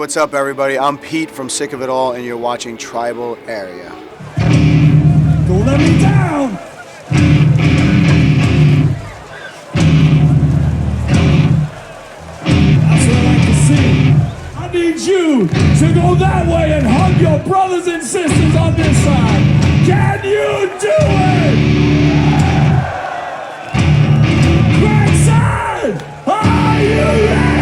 what's up, everybody? I'm Pete from Sick of It All, and you're watching Tribal Area. Don't let me down! That's what I like to see. I need you to go that way and hug your brothers and sisters on this side. Can you do it? Grandson, are you ready?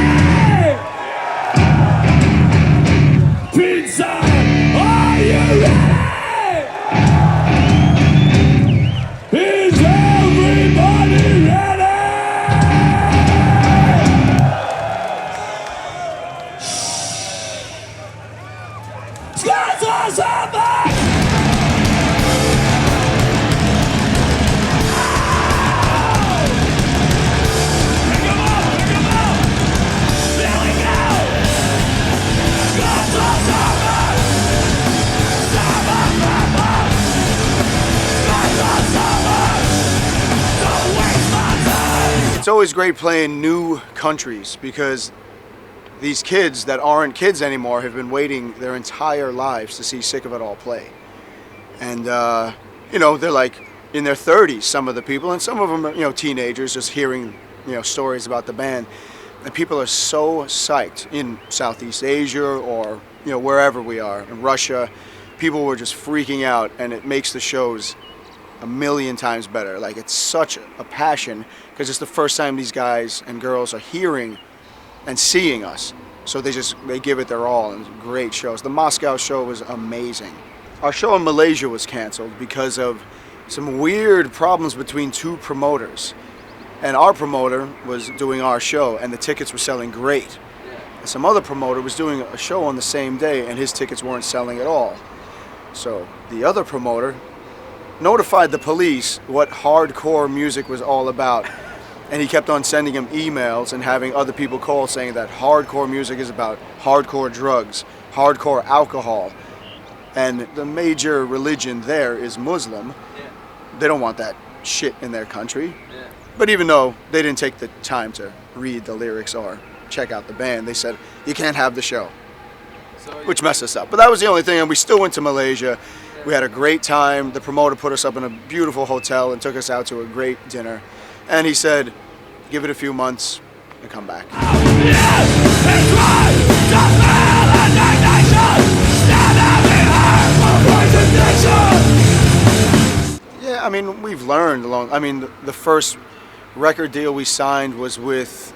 Pizza, are you ready? Is everybody ready? Scott's awesome! It's always great playing new countries because these kids that aren't kids anymore have been waiting their entire lives to see Sick of It All play. And, they're like in their 30s, some of the people, and some of them are, teenagers just hearing, stories about the band. And people are so psyched in Southeast Asia or, wherever we are, in Russia. People were just freaking out, and it makes the shows a million times better. Like, it's such a passion because it's the first time these guys and girls are hearing and seeing us. So they give it their all, and great shows. The Moscow show was amazing. Our show in Malaysia was canceled because of some weird problems between two promoters. And our promoter was doing our show, and the tickets were selling great. And some other promoter was doing a show on the same day, and his tickets weren't selling at all. So the other promoter notified the police what hardcore music was all about, and he kept on sending him emails and having other people call saying that hardcore music is about hardcore drugs, hardcore alcohol, and the major religion there is Muslim. They don't want that shit in their country. But even though they didn't take the time to read the lyrics or check out the band, they said you can't have the show, which messed us up. But that was the only thing, and we still went to Malaysia. We had a great time. The promoter put us up in a beautiful hotel and took us out to a great dinner. And he said, give it a few months and come back. Yeah, I mean, we've learned the first record deal we signed was with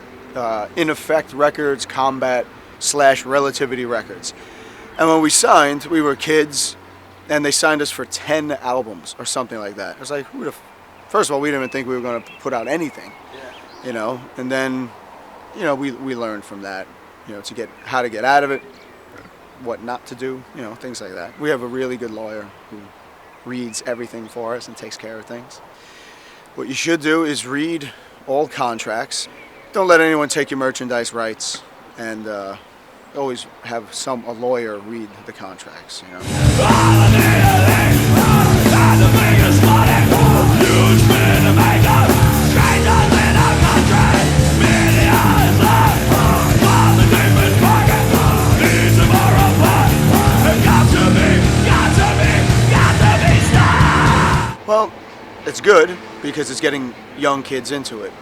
In Effect Records, Combat/Relativity Records. And when we signed, we were kids, and they signed us for 10 albums or something like that. It was like, first of all, we didn't even think we were going to put out anything, and then, we learned from that, how to get out of it, what not to do, things like that. We have a really good lawyer who reads everything for us and takes care of things. What you should do is read all contracts. Don't let anyone take your merchandise rights, and always have a lawyer read the contracts, Well, it's good because it's getting young kids into it.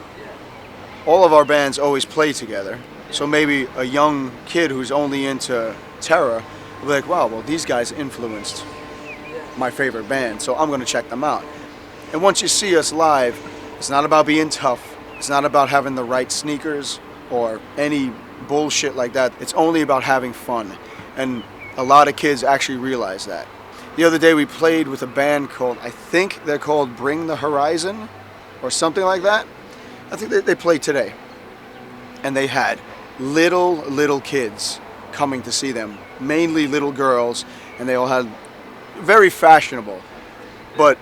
All of our bands always play together. So maybe a young kid who's only into Terror will be like, wow, well, these guys influenced my favorite band, so I'm going to check them out. And once you see us live, it's not about being tough. It's not about having the right sneakers or any bullshit like that. It's only about having fun. And a lot of kids actually realize that. The other day we played with a band called, I think they're called Bring the Horizon or something like that. I think they played today. And they had little kids coming to see them, mainly little girls, and they all had very fashionable. But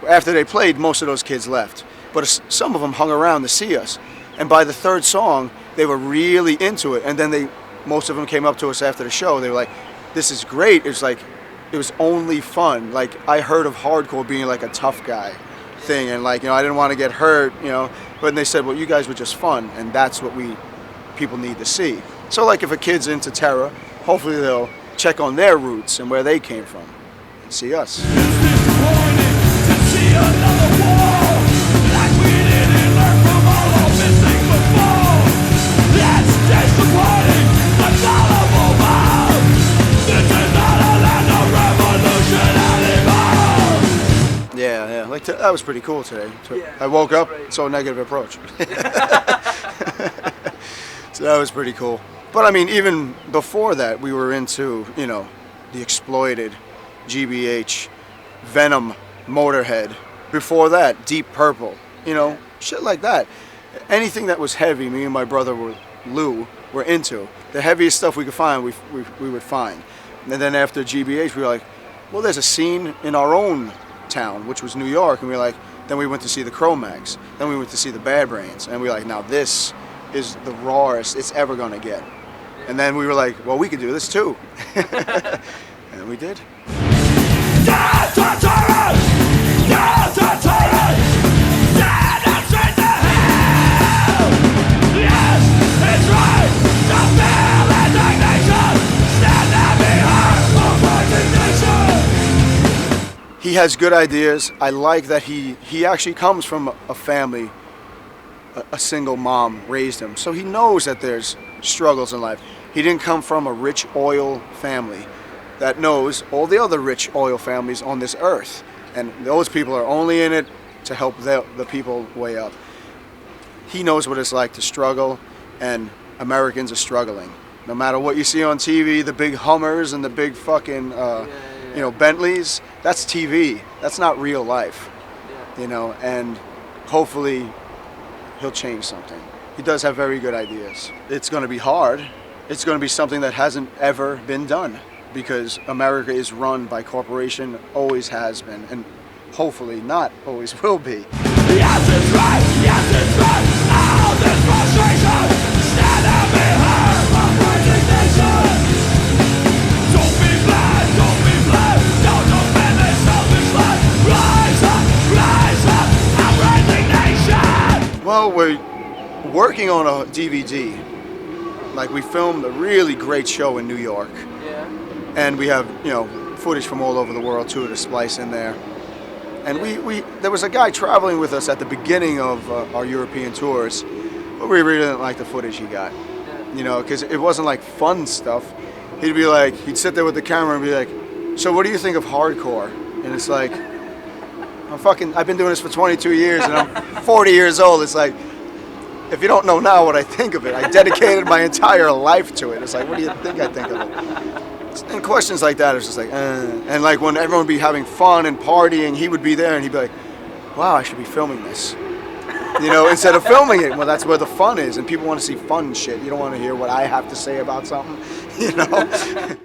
after they played, most of those kids left. But some of them hung around to see us. And by the third song, they were really into it. And then most of them came up to us after the show. They were like, this is great. It was only fun. Like, I heard of hardcore being like a tough guy thing, and I didn't want to get hurt, but they said, well, you guys were just fun, and that's what people need to see. So like if a kid's into terror, hopefully they'll check on their roots and where they came from and see us. It's disappointing to see another war, like we didn't learn from all our missing before. That's disappointing, unsolvable bomb. This is not a land of revolution anymore. Yeah, like that was pretty cool today. Yeah, I woke up, right. saw a negative approach. So that was pretty cool. But I mean, even before that, we were into, you know, the Exploited, GBH, Venom, Motorhead. Before that, Deep Purple, you know, shit like that. Anything that was heavy, me and my brother Lou were into. The heaviest stuff we could find, we would find. And then after GBH, we were like, well, there's a scene in our own town, which was New York, and we were like, then we went to see the Cro-Mags, then we went to see the Bad Brains, and we were like, now this is the rawest it's ever gonna get. And then we were like, well, we could do this too. And we did. He has good ideas. I like that he actually comes from a family, a single mom raised him. So he knows that there's struggles in life. He didn't come from a rich oil family that knows all the other rich oil families on this earth. And those people are only in it to help the people way up. He knows what it's like to struggle, and Americans are struggling. No matter what you see on TV, the big Hummers and the big fucking, you know, Bentleys, that's TV. That's not real life, you know, and hopefully he'll change something. He does have very good ideas. It's going to be hard. It's going to be something that hasn't ever been done because America is run by corporation, always has been, and hopefully not always will be. Yes, it's right. Yes, it's right. All this frustration, stand and be heard of resignation. Don't be blind. Don't be blind. Don't defend this selfish life. Rise up, our resignation. Well, we're working on a DVD. Like, we filmed a really great show in New York. Yeah. And we have, you know, footage from all over the world too to splice in there. And there was a guy traveling with us at the beginning of our European tours, but we really didn't like the footage he got. You know, because it wasn't like fun stuff. He'd be like, he'd sit there with the camera and be like, so what do you think of hardcore? And it's like, I've been doing this for 22 years and I'm 40 years old. It's like, if you don't know now what I think of it, I dedicated my entire life to it. It's like, what do you think I think of it? And questions like that, it's just like, And like when everyone would be having fun and partying, he would be there and he'd be like, wow, I should be filming this. You know, instead of filming it, well, that's where the fun is. And people want to see fun shit. You don't want to hear what I have to say about something, you know?